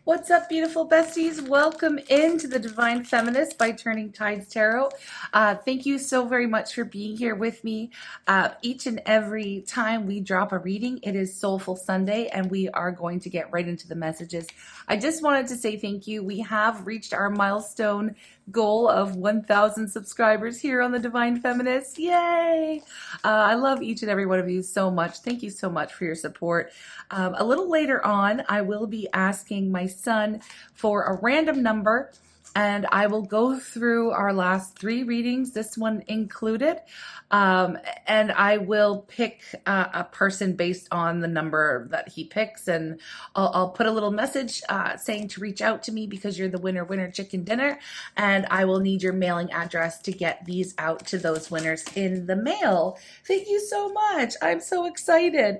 What's up, beautiful besties? Welcome into the Divine Feminist by Turning Tides Tarot. Thank you so very much for being here with me. Each and every time we drop a reading, it is Soulful Sunday, and we are going to get right into the messages. I just wanted to say thank you. We have reached our milestone goal of 1,000 subscribers here on the Divine Feminist. Yay! I love each and every one of you so much. Thank you so much for your support. A little later on, I will be asking my son for a random number, and I will go through our last 3 readings, this one included, and I will pick a person based on the number that he picks, and I'll put a little message saying to reach out to me because you're the winner chicken dinner, and I will need your mailing address to get these out to those winners in the mail. Thank you so much. I'm so excited.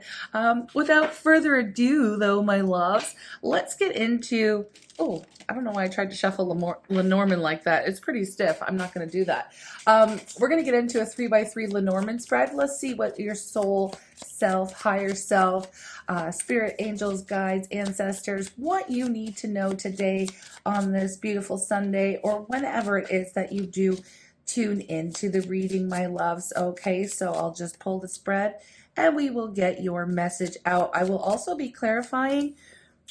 Without further ado, though, my loves, let's get into... Oh, I don't know why I tried to shuffle Lenormand like that. It's pretty stiff. I'm not going to do that. We're going to get into a 3x3 Lenormand spread. Let's see what your soul self, higher self, spirit, angels, guides, ancestors, what you need to know today on this beautiful Sunday, or whenever it is that you do tune into the reading, my loves. Okay, so I'll just pull the spread and we will get your message out. I will also be clarifying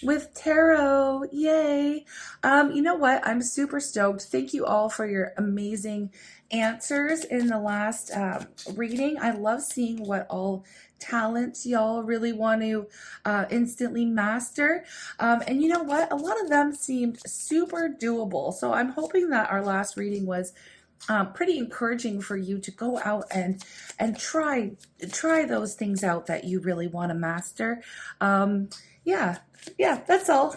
with tarot. Yay. You know what? I'm super stoked. Thank you all for your amazing answers in the last reading. I love seeing what all talents y'all really want to instantly master. And you know what? A lot of them seemed super doable. So I'm hoping that our last reading was pretty encouraging for you to go out and try those things out that you really want to master. Yeah, that's all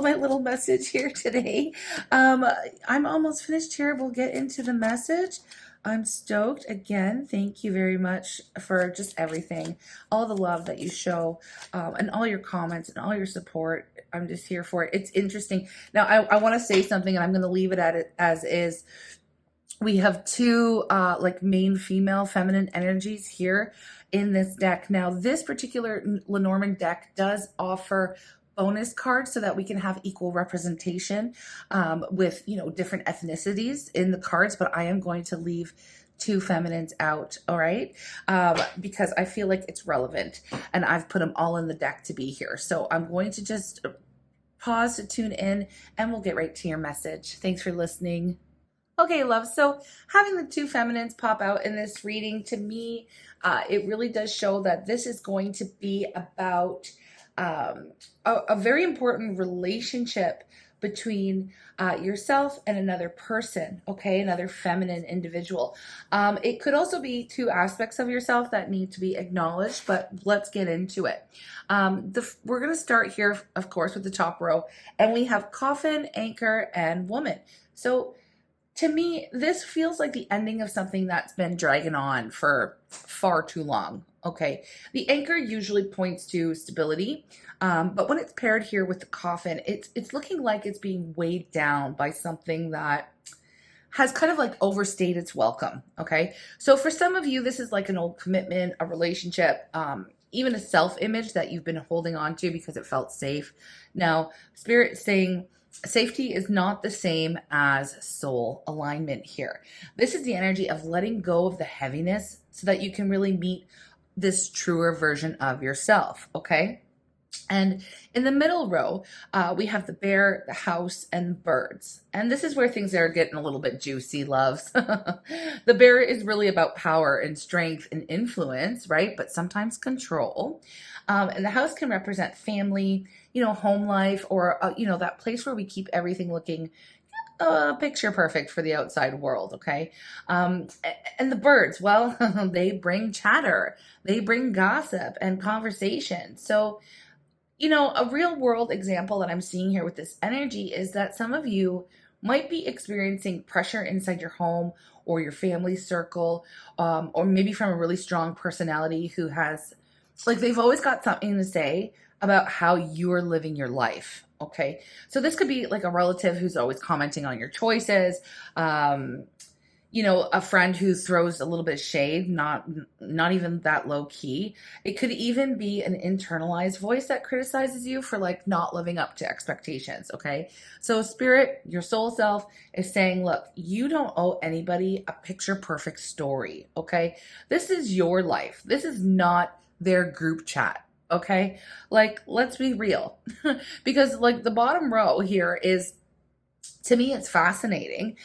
my little message here today. I'm almost finished here. We'll get into the message. I'm stoked. Again, thank you very much for just everything, all the love that you show, and all your comments and all your support. I'm just here for it. It's interesting. Now, I want to say something, and I'm going to leave it at it as is. We have 2 like main female feminine energies here in this deck. Now, this particular Lenormand deck does offer bonus cards so that we can have equal representation with, you know, different ethnicities in the cards, but I am going to leave 2 feminines out, all right? Because I feel like it's relevant, and I've put them all in the deck to be here. So I'm going to just pause to tune in, and we'll get right to your message. Thanks for listening. Okay, love. So having the 2 feminines pop out in this reading, to me, it really does show that this is going to be about a very important relationship between yourself and another person, okay, another feminine individual. It could also be 2 aspects of yourself that need to be acknowledged, but let's get into it. We're going to start here, of course, with the top row, and we have coffin, anchor, and woman. So to me, this feels like the ending of something that's been dragging on for far too long. Okay, the anchor usually points to stability, but when it's paired here with the coffin, it's looking like it's being weighed down by something that has kind of like overstayed its welcome. Okay, so for some of you, this is like an old commitment, a relationship, even a self-image that you've been holding on to because it felt safe. Now, Spirit is saying safety is not the same as soul alignment here. This is the energy of letting go of the heaviness so that you can really meet this truer version of yourself, okay? And in the middle row, we have the bear, the house, and birds. And this is where things are getting a little bit juicy, loves. The bear is really about power and strength and influence, right? But sometimes control. And the house can represent family, you know, home life, or, you know, that place where we keep everything looking picture perfect for the outside world, okay? And the birds, well, they bring chatter. They bring gossip and conversation. So, you know, a real world example that I'm seeing here with this energy is that some of you might be experiencing pressure inside your home or your family circle, or maybe from a really strong personality who has, like, they've always got something to say about how you're living your life, okay? So this could be like a relative who's always commenting on your choices, a friend who throws a little bit of shade, not even that low key. It could even be an internalized voice that criticizes you for like not living up to expectations, okay? So spirit, your soul self is saying, look, you don't owe anybody a picture perfect story, okay? This is your life. This is not their group chat, okay? Like, let's be real. Because like the bottom row here is, to me, it's fascinating.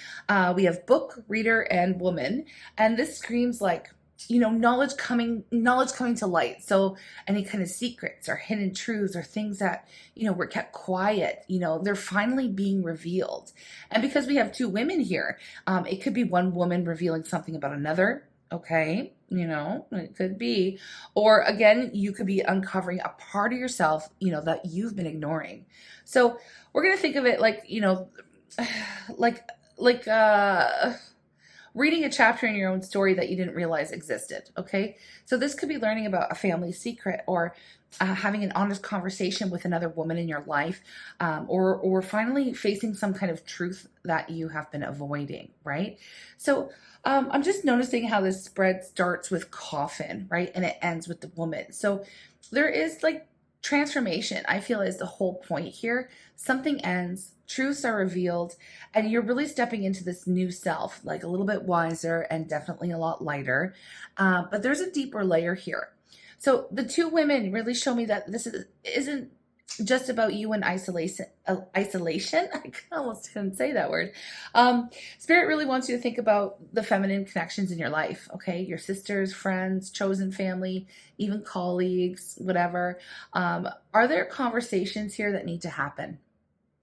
We have book, reader, and woman, and this screams like, knowledge coming to light. So any kind of secrets or hidden truths or things that were kept quiet, they're finally being revealed. And because we have two women here, it could be one woman revealing something about another. Okay, it could be, or again, you could be uncovering a part of yourself, that you've been ignoring. So we're gonna think of it like, like reading a chapter in your own story that you didn't realize existed. Okay, so this could be learning about a family secret, or having an honest conversation with another woman in your life, or finally facing some kind of truth that you have been avoiding, right? So I'm just noticing how this spread starts with coffin, right, and it ends with the woman. So there is like transformation, I feel, is the whole point here. Something ends, truths are revealed, and you're really stepping into this new self, like a little bit wiser and definitely a lot lighter. But there's a deeper layer here. So the two women really show me that isn't just about you in isolation. Isolation. I almost couldn't say that word. Spirit really wants you to think about the feminine connections in your life. Okay, your sisters, friends, chosen family, even colleagues, whatever. Are there conversations here that need to happen?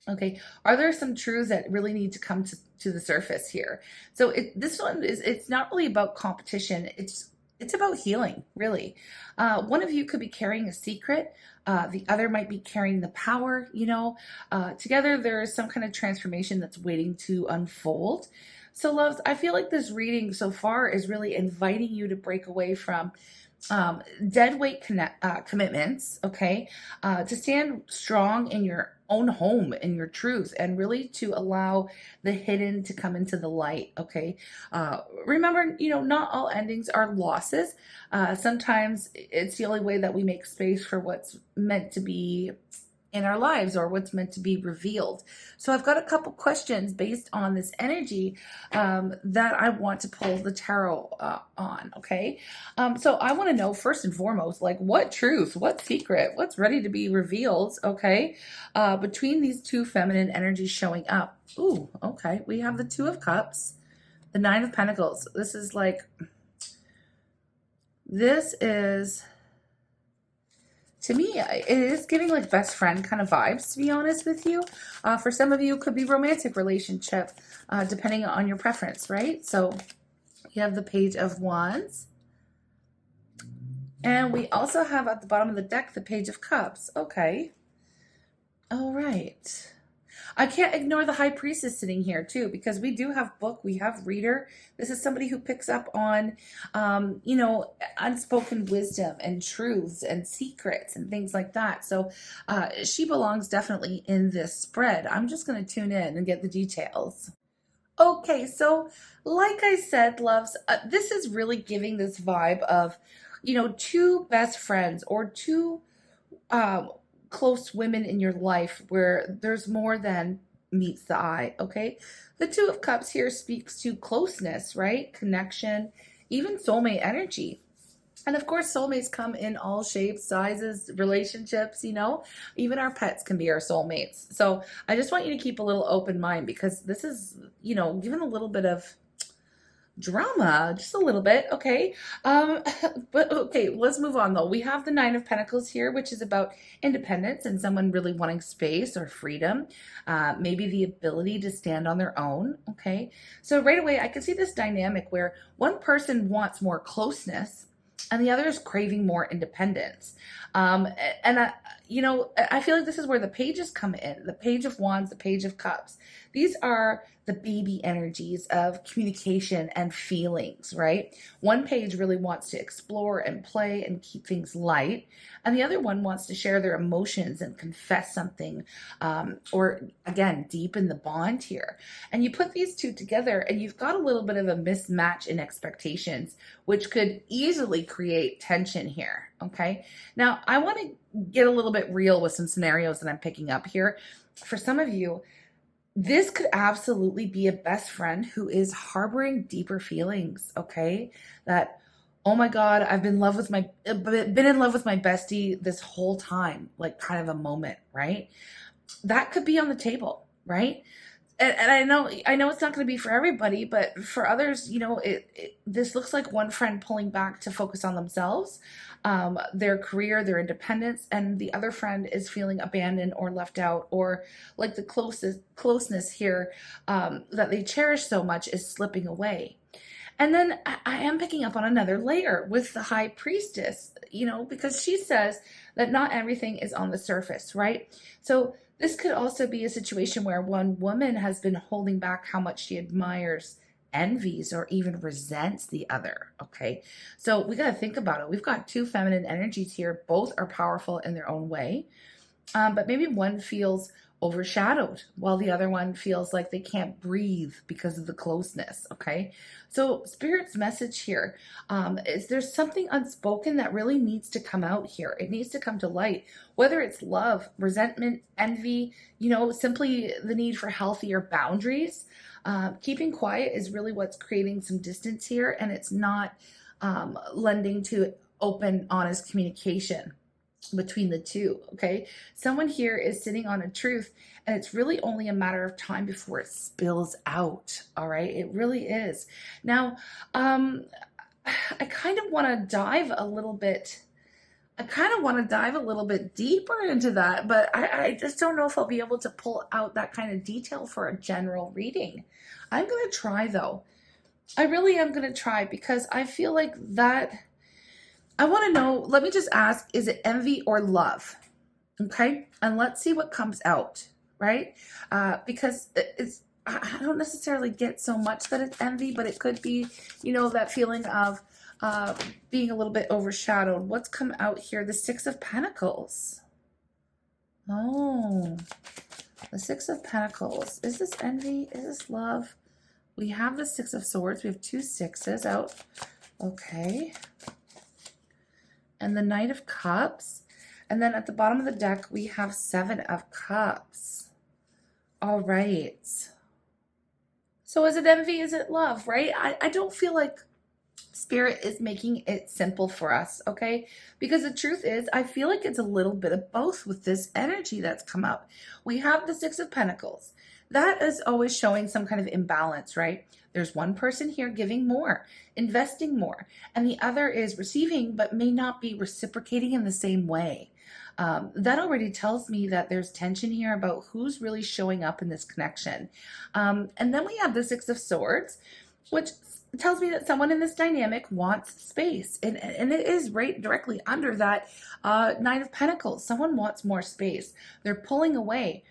Okay, are there some truths that really need to come to the surface here? So this one it's not really about competition. It's about healing, really. One of you could be carrying a secret. The other might be carrying the power, Together, there is some kind of transformation that's waiting to unfold. So, loves, I feel like this reading so far is really inviting you to break away from dead weight commitments, okay? To stand strong in your own home, in your truth, and really to allow the hidden to come into the light, okay? Remember, not all endings are losses. Sometimes it's the only way that we make space for what's meant to be in our lives, or what's meant to be revealed. So I've got a couple questions based on this energy that I want to pull the tarot on, okay? So I want to know, first and foremost, like, what truth, what secret, what's ready to be revealed, okay? Between these two feminine energies showing up. Ooh, okay. We have the Two of Cups, the Nine of Pentacles. This is, to me, it is giving like best friend kind of vibes, to be honest with you. For some of you, it could be romantic relationship, depending on your preference, right? So you have the Page of Wands. And we also have at the bottom of the deck, the Page of Cups. Okay. All right. I can't ignore the High Priestess sitting here too, because we do have book, we have reader. This is somebody who picks up on, unspoken wisdom and truths and secrets and things like that. So she belongs definitely in this spread. I'm just going to tune in and get the details. Okay, so like I said, loves, this is really giving this vibe of, two best friends, or two close women in your life where there's more than meets the eye, okay? The Two of Cups here speaks to closeness, right? Connection, even soulmate energy. And of course, soulmates come in all shapes, sizes, relationships, even our pets can be our soulmates. So I just want you to keep a little open mind, because this is, given a little bit of drama, just a little bit, okay? But okay, let's move on though. We have the Nine of Pentacles here, which is about independence and someone really wanting space or freedom, maybe the ability to stand on their own, okay? So right away, I can see this dynamic where one person wants more closeness and the other is craving more independence. And I feel like this is where the pages come in, the Page of Wands, the Page of Cups. These are the baby energies of communication and feelings, right? One page really wants to explore and play and keep things light, and the other one wants to share their emotions and confess something, or again, deepen the bond here. And you put these two together, and you've got a little bit of a mismatch in expectations, which could easily create tension here, okay? Now, I want to get a little bit real with some scenarios that I'm picking up here. For some of you, this could absolutely be a best friend who is harboring deeper feelings, okay? That, oh my God, I've been in love with my bestie this whole time, like kind of a moment, right? That could be on the table, right? And I know it's not going to be for everybody, but for others, this looks like one friend pulling back to focus on themselves, their career, their independence, and the other friend is feeling abandoned or left out, or like the closeness here that they cherish so much is slipping away. And then I am picking up on another layer with the High Priestess, because she says that not everything is on the surface, right? So this could also be a situation where one woman has been holding back how much she admires, envies, or even resents the other, okay? So we got to think about it. We've got two feminine energies here. Both are powerful in their own way, but maybe one feels overshadowed while the other one feels like they can't breathe because of the closeness, okay? So Spirit's message here is there's something unspoken that really needs to come out here. It needs to come to light, whether it's love, resentment, envy, simply the need for healthier boundaries. Keeping quiet is really what's creating some distance here, and it's not lending to open, honest communication between the two, okay? Someone here is sitting on a truth, and it's really only a matter of time before it spills out, all right? It really is. Now, I kind of want to dive a little bit deeper into that, but I just don't know if I'll be able to pull out that kind of detail for a general reading. I'm going to try, though. I really am going to try, because I feel like that... I want to know, let me just ask, is it envy or love? Okay? And let's see what comes out, right? Because I don't necessarily get so much that it's envy, but it could be, that feeling of being a little bit overshadowed. What's come out here? The Six of Pentacles. Oh, the Six of Pentacles. Is this envy? Is this love? We have the Six of Swords. We have two sixes out. Okay. And the Knight of Cups. And then at the bottom of the deck, we have Seven of Cups. All right. So is it envy? Is it love, right? I don't feel like Spirit is making it simple for us, okay? Because the truth is, I feel like it's a little bit of both with this energy that's come up. We have the Six of Pentacles. That is always showing some kind of imbalance, right? There's one person here giving more, investing more, and the other is receiving but may not be reciprocating in the same way. That already tells me that there's tension here about who's really showing up in this connection. And then we have the Six of Swords, which tells me that someone in this dynamic wants space. And it is right directly under that Nine of Pentacles. Someone wants more space. They're pulling away,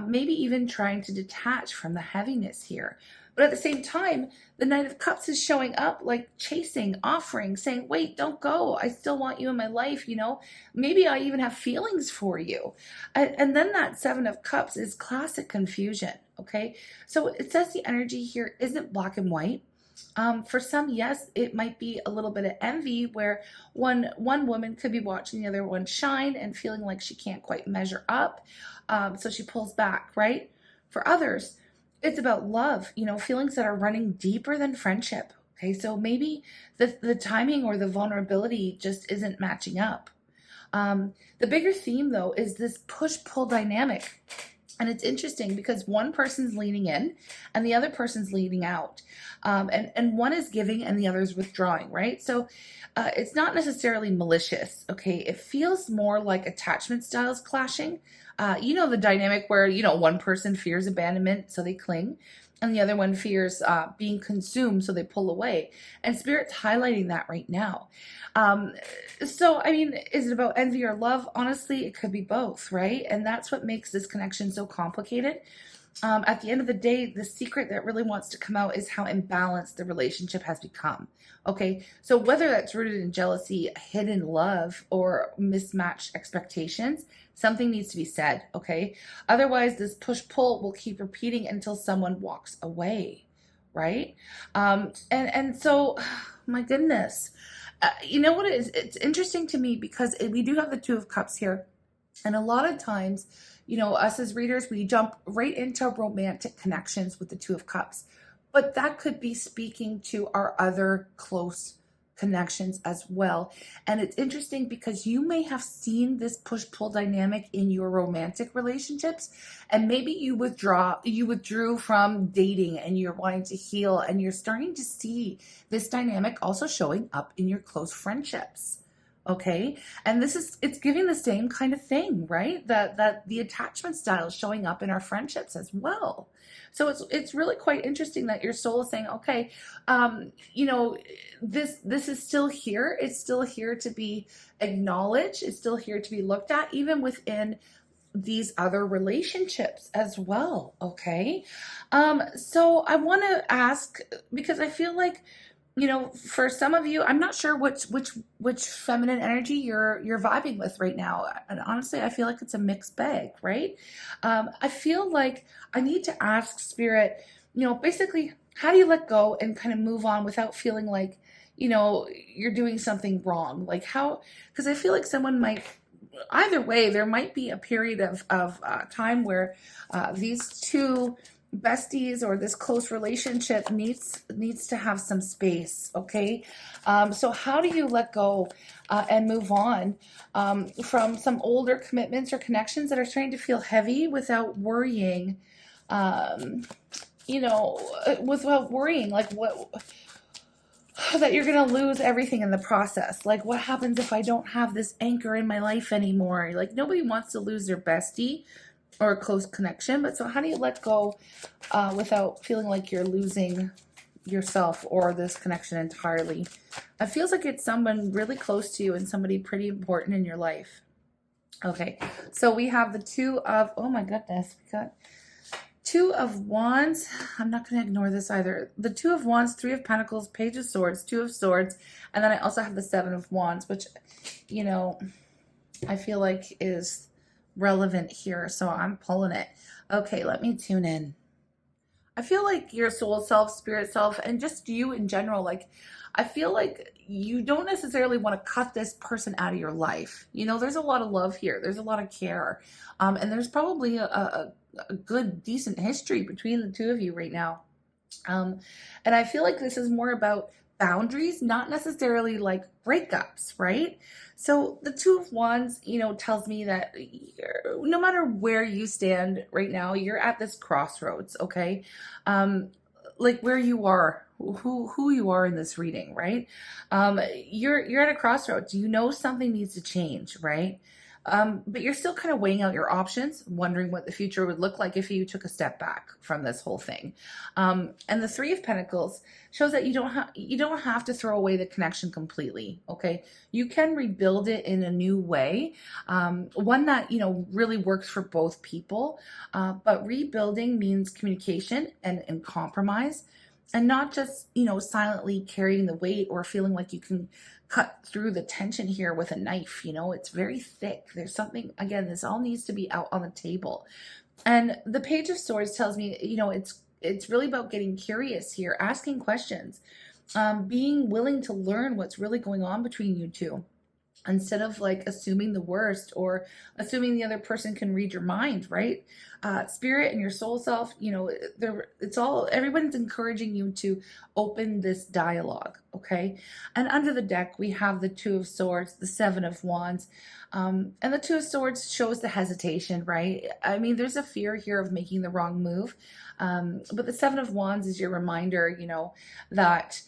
maybe even trying to detach from the heaviness here. But at the same time, the Knight of Cups is showing up like chasing, offering, saying, wait, don't go. I still want you in my life, Maybe I even have feelings for you. And then that Seven of Cups is classic confusion, okay? So it says the energy here isn't black and white. For some, yes, it might be a little bit of envy where one woman could be watching the other one shine and feeling like she can't quite measure up. So she pulls back, right? For others, it's about love, feelings that are running deeper than friendship. Okay, so maybe the timing or the vulnerability just isn't matching up. The bigger theme, though, is this push-pull dynamic. And it's interesting because one person's leaning in and the other person's leaning out. And one is giving and the other is withdrawing, right? So it's not necessarily malicious, okay? It feels more like attachment styles clashing. The dynamic where, one person fears abandonment, so they cling. and the other one fears being consumed, so they pull away. And Spirit's highlighting that right now. Um, so, I mean, is it about envy or love? Honestly, it could be both, right? And that's what makes this connection so complicated. At the end of the day, the secret that really wants to come out is how imbalanced the relationship has become. Okay, so whether that's rooted in jealousy, hidden love, or mismatched expectations, something needs to be said. Okay, otherwise, this push pull will keep repeating until someone walks away, right? And so, my goodness, you know what it is? It's interesting to me because we do have the Two of Cups here. And a lot of times, us as readers, we jump right into romantic connections with the Two of Cups. But that could be speaking to our other close connections as well. And it's interesting because you may have seen this push-pull dynamic in your romantic relationships, and maybe you withdrew from dating and you're wanting to heal, and you're starting to see this dynamic also showing up in your close friendships. Okay. And it's giving the same kind of thing, right? That the attachment style is showing up in our friendships as well. So it's really quite interesting that your soul is saying, okay, this is still here. It's still here to be acknowledged. It's still here to be looked at, even within these other relationships as well. Okay. So I want to ask, because I feel like, for some of you, I'm not sure which feminine energy you're vibing with right now. And honestly, I feel like it's a mixed bag, right? I feel like I need to ask Spirit, basically, how do you let go and kind of move on without feeling like, you're doing something wrong? Like how, because I feel like someone might, either way, there might be a period of time where these two besties or this close relationship needs to have some space. Okay, so how do you let go and move on from some older commitments or connections that are starting to feel heavy without worrying, without worrying like what that you're going to lose everything in the process? Like, what happens if I don't have this anchor in my life anymore? Like, nobody wants to lose their bestie or a close connection, but so how do you let go without feeling like you're losing yourself or this connection entirely? It feels like it's someone really close to you and somebody pretty important in your life. Okay, so we have the oh my goodness, we got Two of Wands. I'm not going to ignore this either. The Two of Wands, Three of Pentacles, Page of Swords, Two of Swords, and then I also have the Seven of Wands, which, I feel like is relevant here, so I'm pulling it. Okay, let me tune in. I feel like your soul self, spirit self, and just you in general, like, I feel like you don't necessarily want to cut this person out of your life. There's a lot of love here. There's a lot of care. And there's probably a good, decent history between the two of you right now. And I feel like this is more about boundaries, not necessarily like breakups, right? So the Two of Wands, tells me that no matter where you stand right now, you're at this crossroads, okay? Like where you are, who you are in this reading, right? You're at a crossroads. Something needs to change, right? But you're still kind of weighing out your options, wondering what the future would look like if you took a step back from this whole thing. And the Three of Pentacles shows that you don't have to throw away the connection completely. Okay, you can rebuild it in a new way, one that really works for both people. But rebuilding means communication and compromise, and not just silently carrying the weight or feeling like you can cut through the tension here with a knife. It's very thick. There's something, again, this all needs to be out on the table. And the Page of Swords tells me, it's really about getting curious here, asking questions, being willing to learn what's really going on between you two, instead of like assuming the worst or assuming the other person can read your mind, right? Spirit and your soul self, everyone's encouraging you to open this dialogue, okay? And under the deck, we have the Two of Swords, the Seven of Wands, and the Two of Swords shows the hesitation, right? I mean, there's a fear here of making the wrong move, but the Seven of Wands is your reminder, that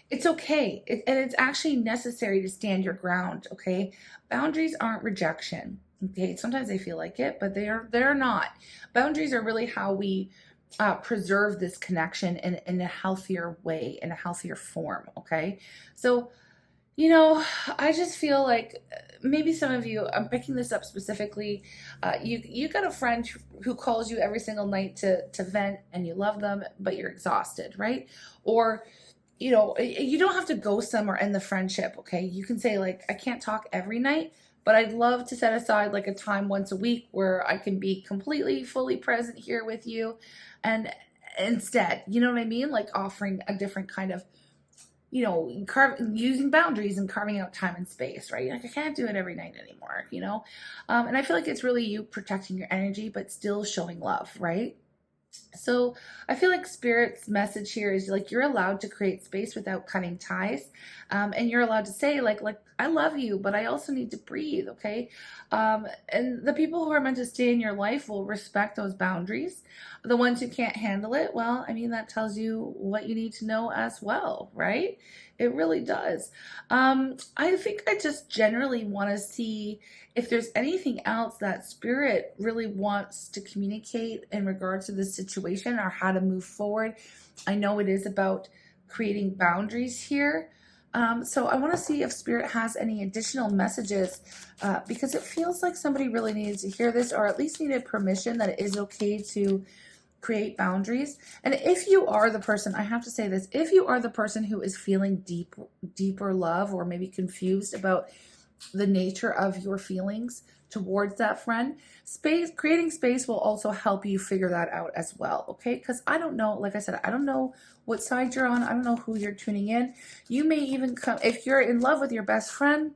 it's okay. And it's actually necessary to stand your ground. Okay. Boundaries aren't rejection. Okay. Sometimes they feel like it, but they're not. Boundaries are really how we preserve this connection in a healthier way, in a healthier form. Okay. So, I just feel like maybe some of you, I'm picking this up specifically. You got a friend who calls you every single night to vent, and you love them, but you're exhausted, right? Or you don't have to ghost them or end the friendship, okay? You can say, like, I can't talk every night, but I'd love to set aside like a time once a week where I can be completely, fully present here with you. And instead, you know what I mean? Like offering a different kind of, using boundaries and carving out time and space, right? Like I can't do it every night anymore. And I feel like it's really you protecting your energy, but still showing love, right? So I feel like Spirit's message here is like you're allowed to create space without cutting ties, and you're allowed to say like I love you, but I also need to breathe. Okay, and the people who are meant to stay in your life will respect those boundaries. The ones who can't handle it, well, I mean that tells you what you need to know as well, right? It really does. I think I just generally want to see if there's anything else that Spirit really wants to communicate in regards to this situation or how to move forward. I know it is about creating boundaries here. So I want to see if Spirit has any additional messages, because it feels like somebody really needed to hear this, or at least needed permission that it is okay to create boundaries. And if you are the person, I have to say this, if you are the person who is feeling deeper love, or maybe confused about the nature of your feelings towards that friend, creating space will also help you figure that out as well. Okay, because I don't know, like I said, I don't know what side you're on. I don't know who you're tuning in. You may even come, if you're in love with your best friend,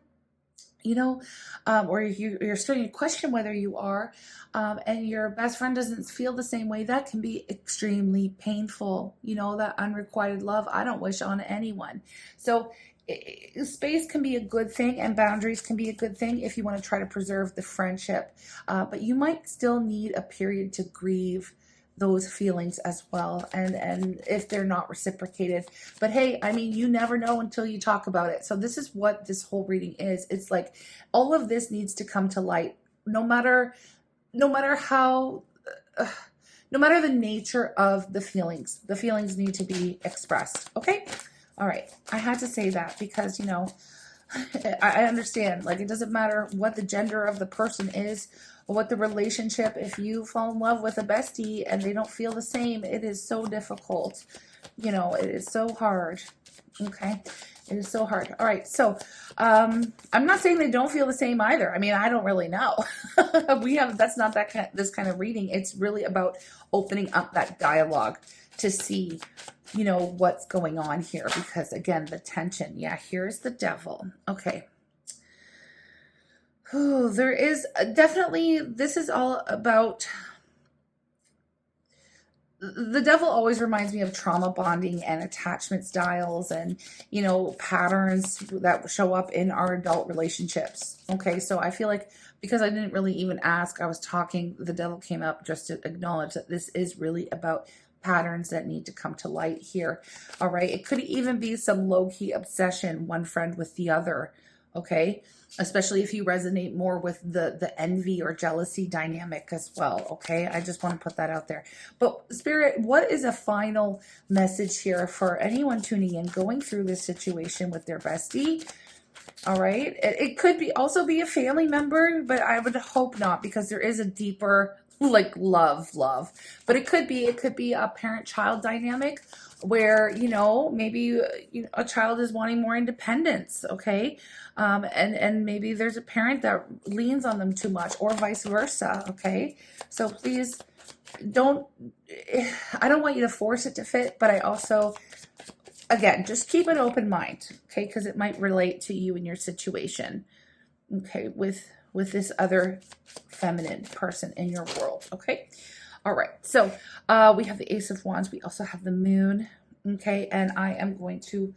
or you're starting to question whether you are, and your best friend doesn't feel the same way, that can be extremely painful. That unrequited love, I don't wish on anyone. So space can be a good thing, and boundaries can be a good thing if you want to try to preserve the friendship. But you might still need a period to grieve those feelings as well, and if they're not reciprocated. But hey, I mean, you never know until you talk about it. So this is what this whole reading is. It's like all of this needs to come to light, no matter how no matter the nature of the feelings need to be expressed. Okay, all right, I had to say that because I understand, like, it doesn't matter what the gender of the person is or what the relationship. If you fall in love with a bestie and they don't feel the same, it is so difficult. It is so hard. Okay, it is so hard. All right, so I'm not saying they don't feel the same either. I mean, I don't really know. That's not this kind of reading. It's really about opening up that dialogue to see what's going on here, because again, the tension. Yeah, here's the devil. Okay. Oh, there is definitely, this is all about, the devil always reminds me of trauma bonding and attachment styles and, patterns that show up in our adult relationships. Okay. So I feel like because I didn't really even ask, I was talking, the devil came up just to acknowledge that this is really about patterns that need to come to light here. All right. It could even be some low-key obsession, one friend with the other. Okay. Especially if you resonate more with the envy or jealousy dynamic as well. Okay. I just want to put that out there. But Spirit, what is a final message here for anyone tuning in, going through this situation with their bestie? All right. It could also be a family member, but I would hope not, because there is a deeper like love. But it could be a parent-child dynamic where, maybe a child is wanting more independence. Okay. And maybe there's a parent that leans on them too much, or vice versa. Okay. So please I don't want you to force it to fit, but I also, again, just keep an open mind, okay? Because it might relate to you and your situation, okay, with this other feminine person in your world, okay? All right, so we have the Ace of Wands. We also have the Moon, okay? And I am going to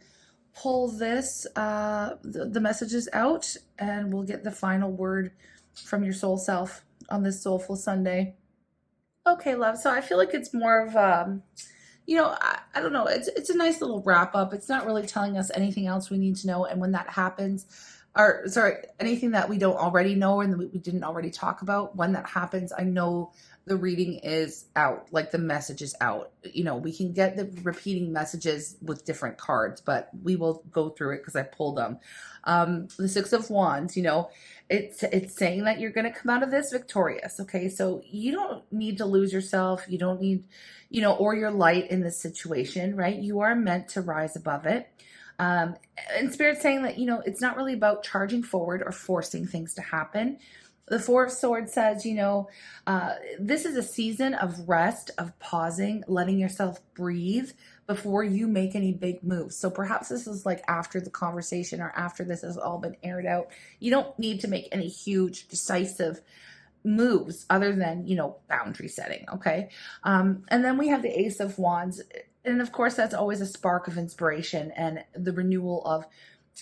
pull this, the messages out, and we'll get the final word from your soul self on this Soulful Sunday. Okay, love. So I feel like it's more of, I don't know. It's a nice little wrap up. It's not really telling us anything else we need to know. And when that happens, or sorry, anything that we don't already know and we didn't already talk about, when that happens, I know the reading is out, like the message is out. You know, we can get the repeating messages with different cards, but we will go through it because I pulled them. The Six of Wands, you know, it's saying that you're going to come out of this victorious. Okay, so you don't need to lose yourself. You don't need, you know, or your light in this situation, right? You are meant to rise above it. And Spirit's saying that, you know, it's not really about charging forward or forcing things to happen. The Four of Swords says, you know, this is a season of rest, of pausing, letting yourself breathe before you make any big moves. So perhaps this is like after the conversation or after this has all been aired out. You don't need to make any huge, decisive moves other than, you know, boundary setting. Okay. And then we have the Ace of Wands. And of course, that's always a spark of inspiration and the renewal of,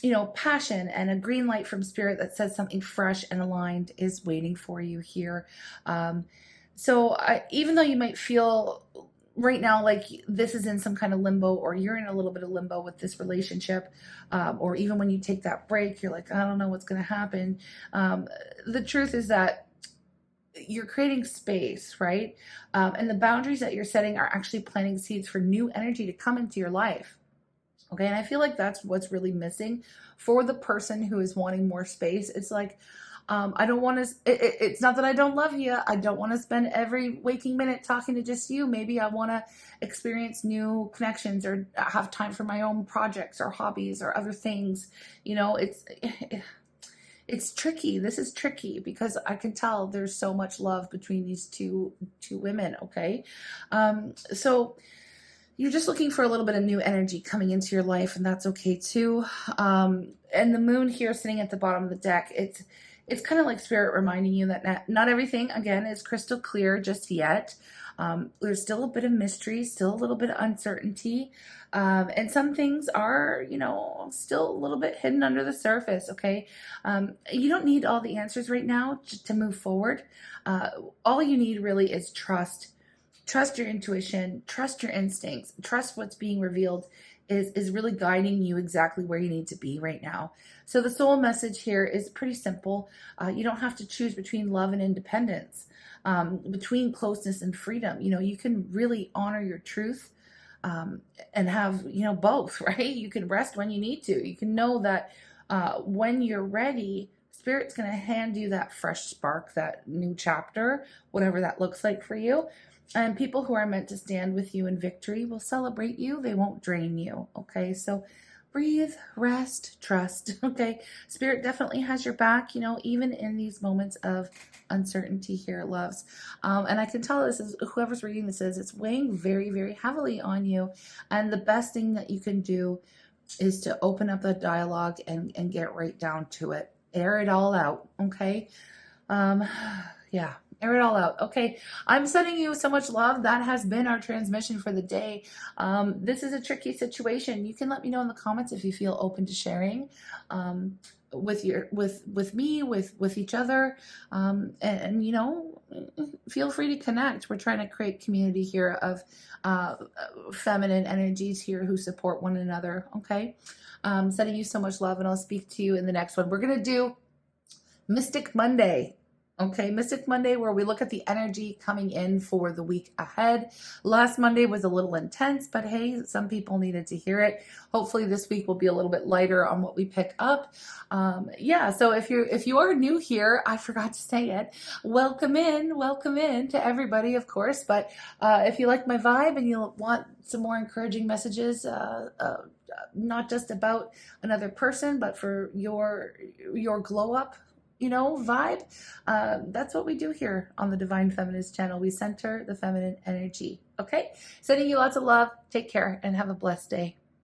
you know, passion, and a green light from Spirit that says something fresh and aligned is waiting for you here. Even though you might feel right now like this is in some kind of limbo, or you're in a little bit of limbo with this relationship, or even when you take that break, you're like, I don't know what's going to happen. The truth is that you're creating space, right? And the boundaries that you're setting are actually planting seeds for new energy to come into your life. Okay, and I feel like that's what's really missing for the person who is wanting more space. It's like, I don't want to, it's not that I don't love you. I don't want to spend every waking minute talking to just you. Maybe I want to experience new connections or have time for my own projects or hobbies or other things. You know, it's tricky. This is tricky because I can tell there's so much love between these two women. Okay. So you're just looking for a little bit of new energy coming into your life, and that's okay too. And the moon here sitting at the bottom of the deck, it's kind of like Spirit reminding you that not everything, again, is crystal clear just yet. There's still a bit of mystery, still a little bit of uncertainty. And some things are, you know, still a little bit hidden under the surface, okay? You don't need all the answers right now to move forward. All you need really is trust. Trust your intuition, trust your instincts, trust what's being revealed is really guiding you exactly where you need to be right now. So the soul message here is pretty simple. You don't have to choose between love and independence, between closeness and freedom. You know, you can really honor your truth, and have, you know, both, right? You can rest when you need to. You can know that when you're ready, Spirit's going to hand you that fresh spark, that new chapter, whatever that looks like for you. And people who are meant to stand with you in victory will celebrate you. They won't drain you. Okay. So breathe, rest, trust. Okay. Spirit definitely has your back, you know, even in these moments of uncertainty here, loves. And I can tell this is whoever's reading this is, it's weighing very, very heavily on you. And the best thing that you can do is to open up the dialogue and get right down to it. Air it all out. Okay. Yeah. Air it all out. Okay. I'm sending you so much love. That has been our transmission for the day. This is a tricky situation. You can let me know in the comments if you feel open to sharing, with me, with each other. And you know, feel free to connect. We're trying to create community here of, feminine energies here who support one another. Okay. Sending you so much love, and I'll speak to you in the next one. We're going to do Mystic Monday. Okay, Mystic Monday, where we look at the energy coming in for the week ahead. Last Monday was a little intense, but hey, some people needed to hear it. Hopefully this week will be a little bit lighter on what we pick up. Yeah, so if you are new here, I forgot to say it. Welcome in to everybody, of course. But if you like my vibe and you want some more encouraging messages, not just about another person, but for your glow up, you know, vibe. That's what we do here on the Divine Feminist channel. We center the feminine energy. Okay. Sending you lots of love. Take care and have a blessed day.